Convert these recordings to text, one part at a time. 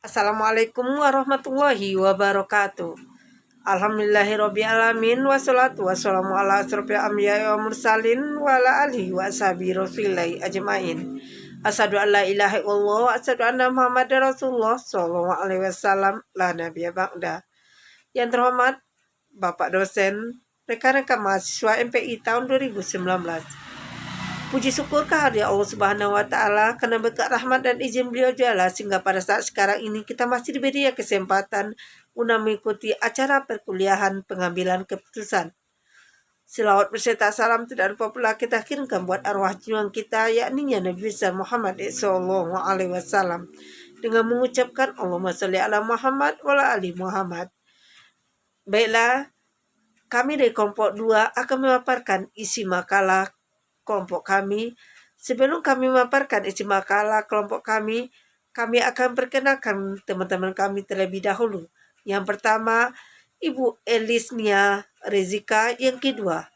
Assalamualaikum warahmatullahi wabarakatuh. Alhamdulillahirrabbilalamin. Wassalatu wassalamu ala asrofil anbiya'i wa mursalin wa ala alihi wa ashabihi rasulillahi ajmain. Asyhadu an la ilaha illallah wa asyhadu anna Muhammadar Rasulullah sallallahu alaihi wasallam la nabiyya ba'da. Yang terhormat Bapak dosen, rekan-rekan mahasiswa MPI tahun 2019. Puji syukur kehadirat Allah Subhanahu wa taala karena berkat rahmat dan izin beliau jualah sehingga pada saat sekarang ini kita masih diberi kesempatan untuk mengikuti acara perkuliahan pengambilan keputusan. Selawat berserta salam tidak lupa pula kita kirimkan buat arwah juang kita yakni Nabi besar Muhammad sallallahu alaihi wasallam dengan mengucapkan Allahumma sholli ala Muhammad wa ala ali Muhammad. Baiklah, kami dari kelompok 2 akan memaparkan isi makalah kelompok kami. Sebelum kami memaparkan isi makalah kelompok kami akan perkenalkan teman-teman kami terlebih dahulu. Yang pertama, Ibu Elisnia Rezika. Yang kedua,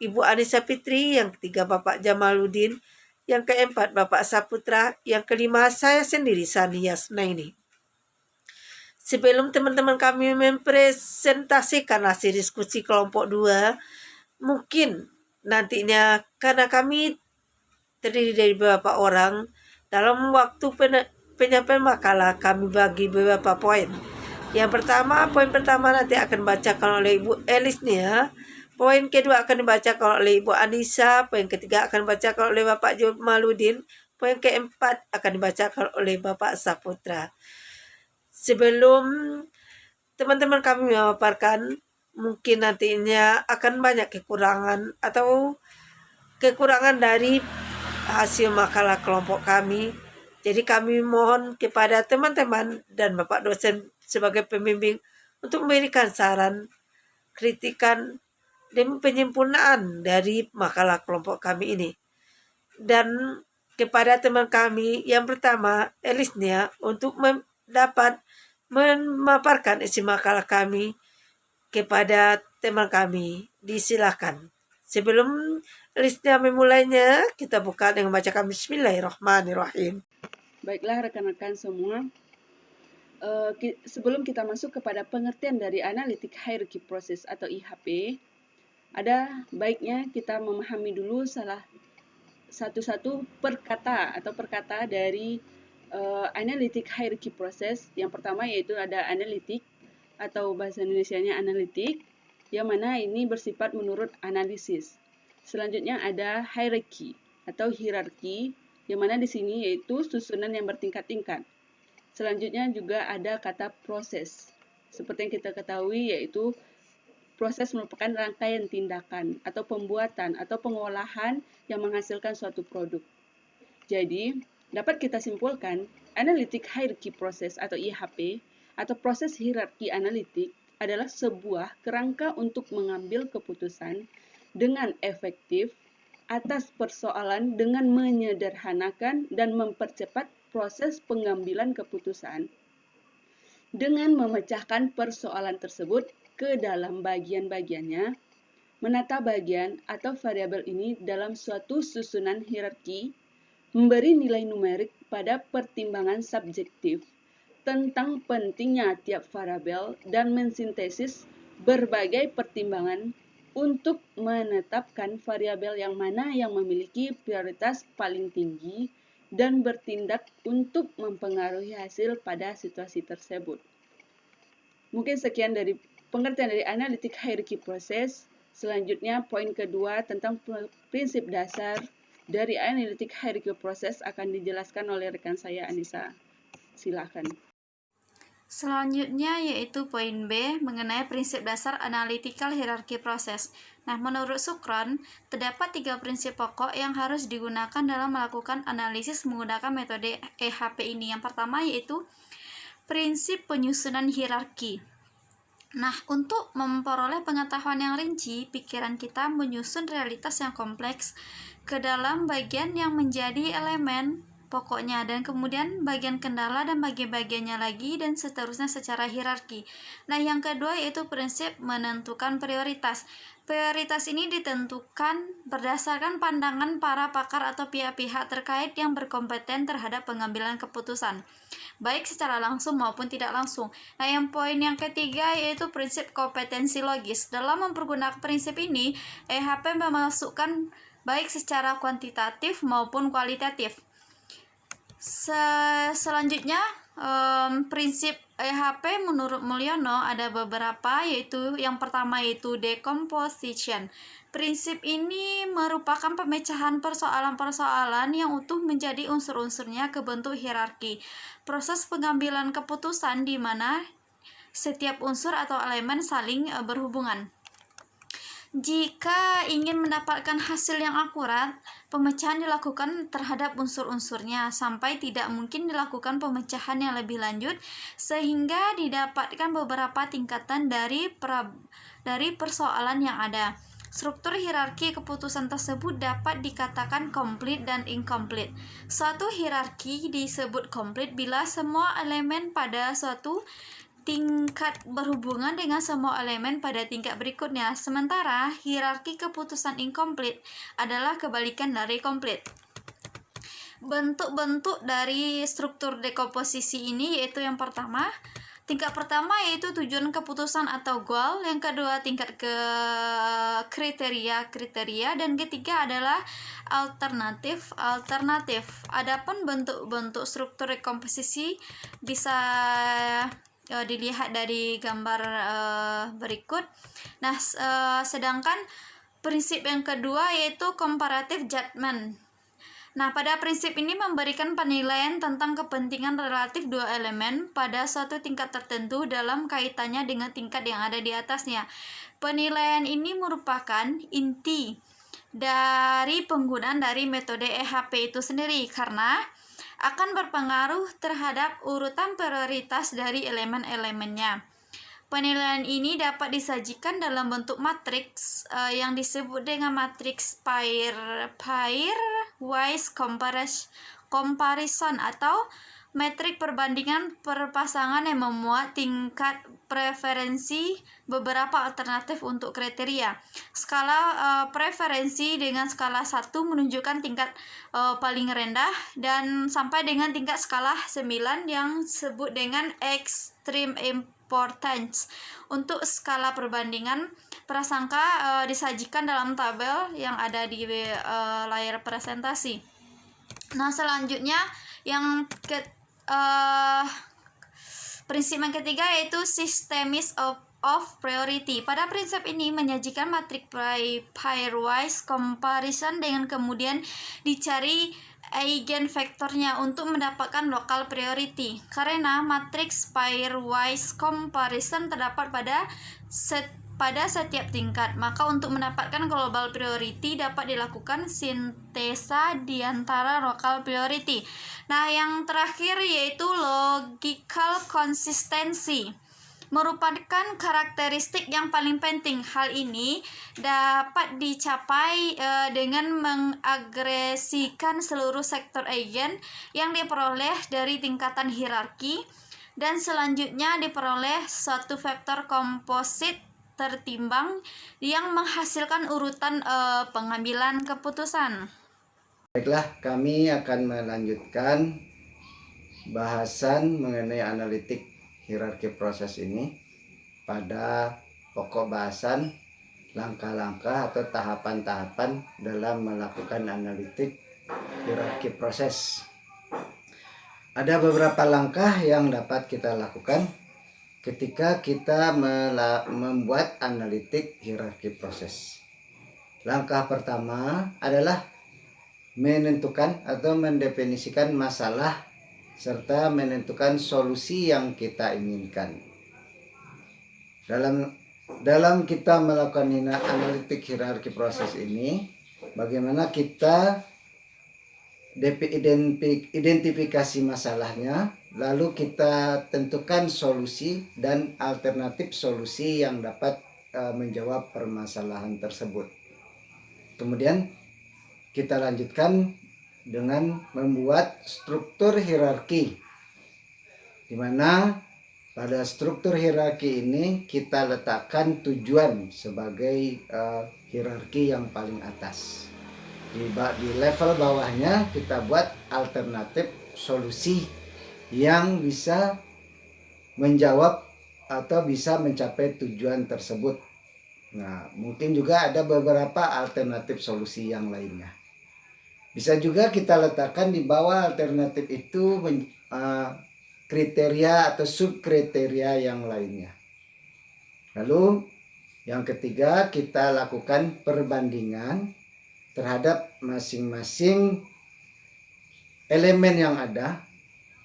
Ibu Anissa Fitri. Yang ketiga, Bapak Jamaluddin. Yang keempat, Bapak Saputra. Yang kelima, saya sendiri, Sani Yasnaini. Sebelum teman-teman kami mempresentasikan hasil diskusi kelompok 2, mungkin nantinya karena kami terdiri dari beberapa orang, dalam waktu penyampaian makalah kami bagi beberapa poin. Yang pertama, poin pertama nanti akan dibacakan oleh Ibu Elisnia. Poin kedua akan dibacakan oleh Ibu Anissa. Poin ketiga akan dibacakan oleh Bapak Jamaluddin. Poin keempat akan dibacakan oleh Bapak Saputra. Sebelum teman-teman kami memaparkan, mungkin nantinya akan banyak kekurangan dari hasil makalah kelompok kami. Jadi kami mohon kepada teman-teman dan Bapak dosen sebagai pembimbing untuk memberikan saran, kritikan, dan penyempurnaan dari makalah kelompok kami ini. Dan kepada teman kami yang pertama, Elisnia, untuk dapat memaparkan isi makalah kami kepada teman kami, disilakan. Sebelum Elisnia memulainya, kita buka dengan bacakan Bismillahirrahmanirrahim. Baiklah rekan-rekan semua, sebelum kita masuk kepada pengertian dari analitik hierarchy process atau IHP, ada baiknya kita memahami dulu satu-satu perkata dari analitik hierarchy process. Yang pertama yaitu ada analitik atau bahasa Indonesianya analitik, yang mana ini bersifat menurut analisis. Selanjutnya ada hierarchy atau hierarki, yang mana di sini yaitu susunan yang bertingkat-tingkat. Selanjutnya juga ada kata proses. Seperti yang kita ketahui yaitu proses merupakan rangkaian tindakan atau pembuatan atau pengolahan yang menghasilkan suatu produk. Jadi, dapat kita simpulkan analitik hierarchy process atau IHP atau proses hierarki analitik adalah sebuah kerangka untuk mengambil keputusan dengan efektif atas persoalan dengan menyederhanakan dan mempercepat proses pengambilan keputusan dengan memecahkan persoalan tersebut ke dalam bagian-bagiannya, menata bagian atau variabel ini dalam suatu susunan hierarki, memberi nilai numerik pada pertimbangan subjektif tentang pentingnya tiap variabel dan mensintesis berbagai pertimbangan untuk menetapkan variabel yang mana yang memiliki prioritas paling tinggi dan bertindak untuk mempengaruhi hasil pada situasi tersebut. Mungkin sekian dari pengertian dari analitik hierarchy process. Selanjutnya poin kedua tentang prinsip dasar dari analitik hierarchy process akan dijelaskan oleh rekan saya Anissa. Silakan. Selanjutnya yaitu poin B mengenai prinsip dasar analytical hierarchy process. Nah, menurut Sukron, terdapat 3 prinsip pokok yang harus digunakan dalam melakukan analisis menggunakan metode EHP ini. Yang pertama yaitu prinsip penyusunan hierarki. Nah, untuk memperoleh pengetahuan yang rinci, pikiran kita menyusun realitas yang kompleks ke dalam bagian yang menjadi elemen pokoknya, dan kemudian bagian kendala dan bagian-bagiannya lagi, dan seterusnya secara hierarki. Nah, yang kedua yaitu prinsip menentukan prioritas. Prioritas ini ditentukan berdasarkan pandangan para pakar atau pihak-pihak terkait yang berkompeten terhadap pengambilan keputusan, baik secara langsung maupun tidak langsung. Nah, yang poin yang ketiga yaitu prinsip kompetensi logis. Dalam mempergunakan prinsip ini, EHP memasukkan baik secara kuantitatif maupun kualitatif. Selanjutnya, prinsip EHP menurut Mulyono ada beberapa, yaitu yang pertama yaitu decomposition. Prinsip ini merupakan pemecahan persoalan-persoalan yang utuh menjadi unsur-unsurnya ke bentuk hierarki. Proses pengambilan keputusan di mana setiap unsur atau elemen saling berhubungan. Jika ingin mendapatkan hasil yang akurat, pemecahan dilakukan terhadap unsur-unsurnya sampai tidak mungkin dilakukan pemecahan yang lebih lanjut sehingga didapatkan beberapa tingkatan dari persoalan yang ada. Struktur hierarki keputusan tersebut dapat dikatakan komplit dan incomplete. Suatu hierarki disebut komplit bila semua elemen pada suatu tingkat berhubungan dengan semua elemen pada tingkat berikutnya. Sementara hierarki keputusan incomplete adalah kebalikan dari komplit. Bentuk-bentuk dari struktur dekomposisi ini yaitu yang pertama, tingkat pertama yaitu tujuan keputusan atau goal, yang kedua tingkat ke kriteria, dan ketiga adalah alternatif. Adapun bentuk-bentuk struktur dekomposisi bisa dilihat dari gambar berikut. Nah, sedangkan prinsip yang kedua yaitu comparative judgment. Nah, pada prinsip ini memberikan penilaian tentang kepentingan relatif dua elemen pada suatu tingkat tertentu dalam kaitannya dengan tingkat yang ada di atasnya. Penilaian ini merupakan inti dari penggunaan dari metode EHP itu sendiri karena akan berpengaruh terhadap urutan prioritas dari elemen-elemennya. Penilaian ini dapat disajikan dalam bentuk matriks yang disebut dengan matriks pair-wise comparison atau metrik perbandingan perpasangan yang memuat tingkat preferensi beberapa alternatif untuk kriteria. Skala preferensi dengan skala 1 menunjukkan tingkat paling rendah dan sampai dengan tingkat skala 9 yang disebut dengan extreme importance. Untuk skala perbandingan prasangka disajikan dalam tabel yang ada di layar presentasi. Nah, selanjutnya yang prinsip yang ketiga yaitu systemis of priority. Pada prinsip ini menyajikan matriks pairwise comparison dengan kemudian dicari eigenvektornya untuk mendapatkan local priority. Karena matriks pairwise comparison terdapat pada setiap tingkat, maka untuk mendapatkan global priority dapat dilakukan sintesa di antara local priority. Nah, yang terakhir yaitu logical consistency merupakan karakteristik yang paling penting. Hal ini dapat dicapai dengan mengagresikan seluruh sektor eigen yang diperoleh dari tingkatan hierarki dan selanjutnya diperoleh suatu vektor komposit tertimbang yang menghasilkan urutan pengambilan keputusan. Baiklah, kami akan melanjutkan bahasan mengenai analitik hierarki proses ini pada pokok bahasan langkah-langkah atau tahapan-tahapan dalam melakukan analitik hierarki proses. Ada beberapa langkah yang dapat kita lakukan ketika kita membuat analitik hierarki proses. Langkah pertama adalah menentukan atau mendefinisikan masalah serta menentukan solusi yang kita inginkan. Dalam kita melakukan analitik hierarki proses ini, bagaimana kita identifikasi masalahnya, lalu kita tentukan solusi dan alternatif solusi yang dapat menjawab permasalahan tersebut. Kemudian kita lanjutkan dengan membuat struktur hierarki, di mana pada struktur hierarki ini kita letakkan tujuan sebagai hierarki yang paling atas. Di level bawahnya kita buat alternatif solusi yang bisa menjawab atau bisa mencapai tujuan tersebut. Nah, mungkin juga ada beberapa alternatif solusi yang lainnya. Bisa juga kita letakkan di bawah alternatif itu kriteria atau subkriteria yang lainnya. Lalu yang ketiga, kita lakukan perbandingan terhadap masing-masing elemen yang ada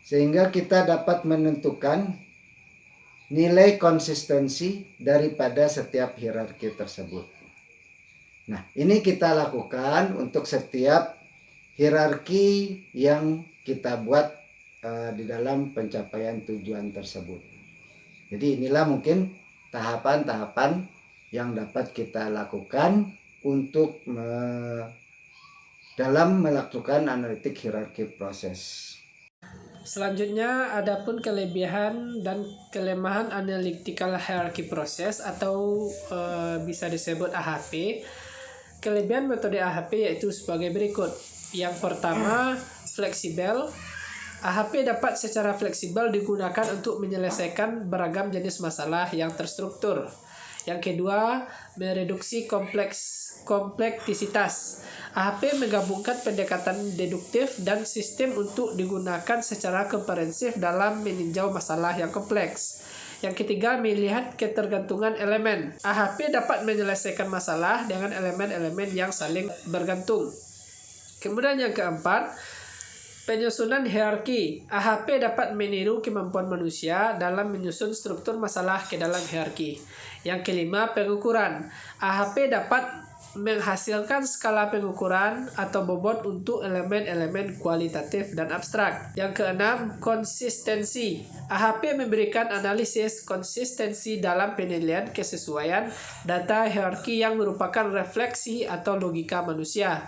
sehingga kita dapat menentukan nilai konsistensi daripada setiap hierarki tersebut. Nah, ini kita lakukan untuk setiap hierarki yang kita buat di dalam pencapaian tujuan tersebut. Jadi inilah mungkin tahapan-tahapan yang dapat kita lakukan untuk dalam melakukan analitik hierarki proses. Selanjutnya, adapun kelebihan dan kelemahan analytical hierarchy process atau bisa disebut AHP. Kelebihan metode AHP yaitu sebagai berikut. Yang pertama, fleksibel. AHP dapat secara fleksibel digunakan untuk menyelesaikan beragam jenis masalah yang terstruktur. Yang kedua, mereduksi kompleksitas. AHP menggabungkan pendekatan deduktif dan sistem untuk digunakan secara komprehensif dalam meninjau masalah yang kompleks. Yang ketiga, melihat ketergantungan elemen. AHP dapat menyelesaikan masalah dengan elemen-elemen yang saling bergantung. Kemudian yang keempat, penyusunan hierarki. AHP dapat meniru kemampuan manusia dalam menyusun struktur masalah ke dalam hierarki. Yang kelima, pengukuran. AHP dapat menghasilkan skala pengukuran atau bobot untuk elemen-elemen kualitatif dan abstrak. Yang keenam, konsistensi. AHP memberikan analisis konsistensi dalam penilaian kesesuaian data hierarki yang merupakan refleksi atau logika manusia.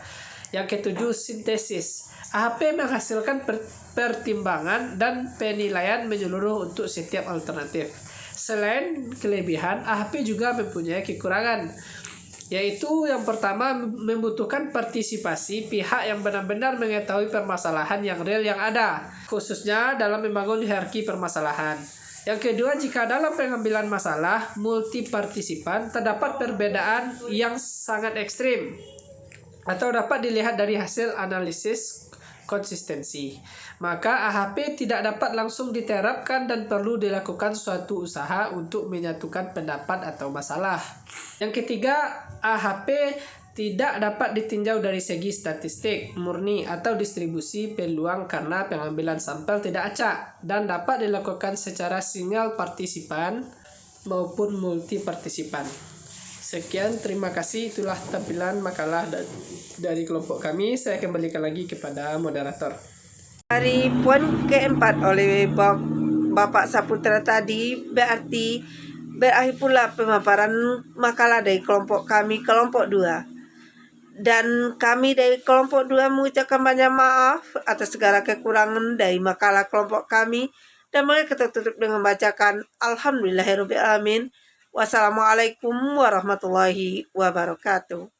Yang ketujuh, sintesis. AHP menghasilkan pertimbangan dan penilaian menyeluruh untuk setiap alternatif. Selain kelebihan, AHP juga mempunyai kekurangan, yaitu yang pertama, membutuhkan partisipasi pihak yang benar-benar mengetahui permasalahan yang real yang ada, khususnya dalam membangun hierarki permasalahan. Yang kedua, jika dalam pengambilan masalah multi partisipan terdapat perbedaan yang sangat ekstrim atau dapat dilihat dari hasil analisis konsistensi, maka AHP tidak dapat langsung diterapkan dan perlu dilakukan suatu usaha untuk menyatukan pendapat atau masalah. Yang ketiga, AHP tidak dapat ditinjau dari segi statistik murni atau distribusi peluang karena pengambilan sampel tidak acak dan dapat dilakukan secara single partisipan maupun multi partisipan. Sekian, terima kasih. Itulah tampilan makalah dari kelompok kami. Saya kembalikan lagi kepada moderator. Hari poin keempat oleh Bapak Saputra tadi berarti berakhir pula pemaparan makalah dari kelompok kami, kelompok 2. Dan kami dari kelompok 2 mengucapkan banyak maaf atas segala kekurangan dari makalah kelompok kami. Dan mari kita tutup dengan membacakan Alhamdulillahirrabbilalamin. Wassalamualaikum warahmatullahi wabarakatuh.